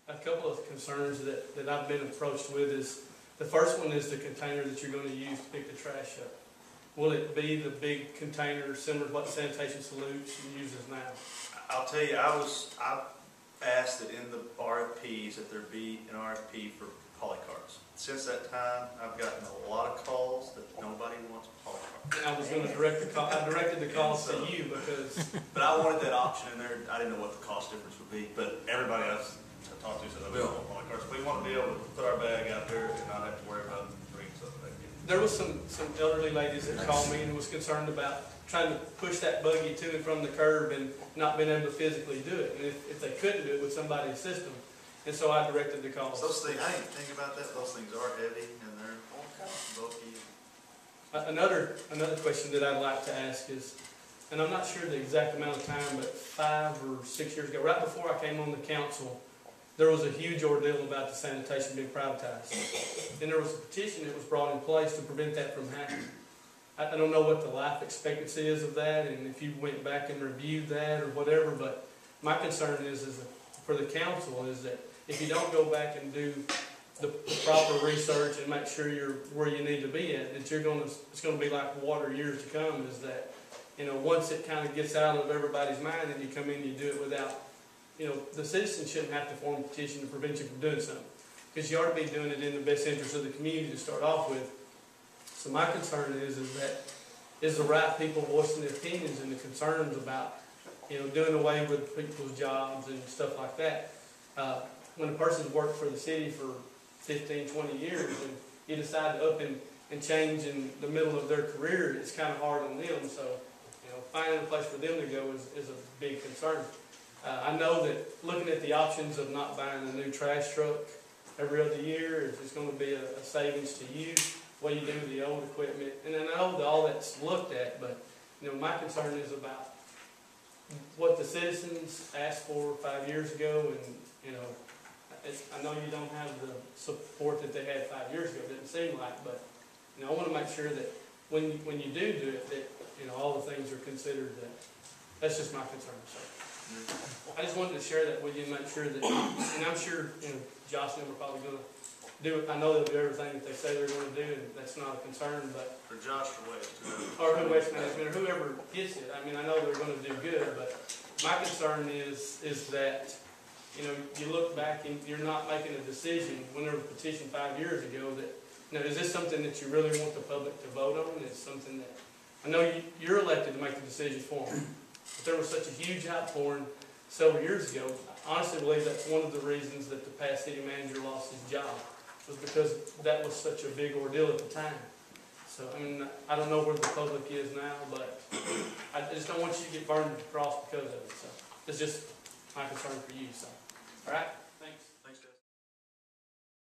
A couple of concerns that I've been approached with is, the first one is the container that you're going to use to pick the trash up. Will it be the big container similar to what Sanitation Solutions uses now? I'll tell you, I asked that in the RFPs that there be an RFP for polycarts. Since that time, I've gotten a lot of calls that nobody wants polycarts. And I was going to direct the call. I directed the calls to you because. But I wanted that option in there. I didn't know what the cost difference would be, but everybody else I talked to said, "Oh, we don't want polycarts. We want to be able to put our bag out there and not have to worry about bringing something back in." There was some elderly ladies that called me and was concerned about trying to push that buggy to and from the curb and not being able to physically do it. And if they couldn't do it, would somebody assist them? And so I directed the calls. Those things, I didn't think about that. Those things are heavy and they're bulky. Another question that I'd like to ask is, and I'm not sure the exact amount of time, but 5 or 6 years ago, right before I came on the council, there was a huge ordeal about the sanitation being privatized. And there was a petition that was brought in place to prevent that from happening. I don't know what the life expectancy is of that, and if you went back and reviewed that or whatever, but my concern is for the council is that if you don't go back and do the proper research and make sure you're where you need to be at, that it's going to be like water years to come, is that, once it kind of gets out of everybody's mind and you come in and you do it without, the citizens shouldn't have to form a petition to prevent you from doing something, because you ought to be doing it in the best interest of the community to start off with. So my concern is that the right people voicing their opinions and the concerns about, doing away with people's jobs and stuff like that. When a person's worked for the city for 15, 20 years and you decide to up and change in the middle of their career, it's kind of hard on them. So, finding a place for them to go is a big concern. I know that looking at the options of not buying a new trash truck every other year is going to be a savings to you. What you do with the old equipment, and I know that all that's looked at, but my concern is about what the citizens asked for 5 years ago, and I know you don't have the support that they had 5 years ago. It didn't seem like, but I want to make sure that when you do it, that all the things are considered. That's just my concern. So I just wanted to share that with you and make sure that, and I'm sure Josh and them are probably going to do it. I know they'll do everything that they say they're going to do, and that's not a concern. But for Josh or West, or West Management, or whoever gets it. I mean, I know they're going to do good, but my concern is that you look back and you're not making a decision. When there was a petition 5 years ago, that is this something that you really want the public to vote on? It's something that I know you're elected to make the decision for them. But there was such a huge outpouring several years ago. I honestly believe that's one of the reasons that the past city manager lost his job, was because that was such a big ordeal at the time. So, I don't know where the public is now, but I just don't want you to get burned at the cross because of it. So, it's just my concern for you. So, all right?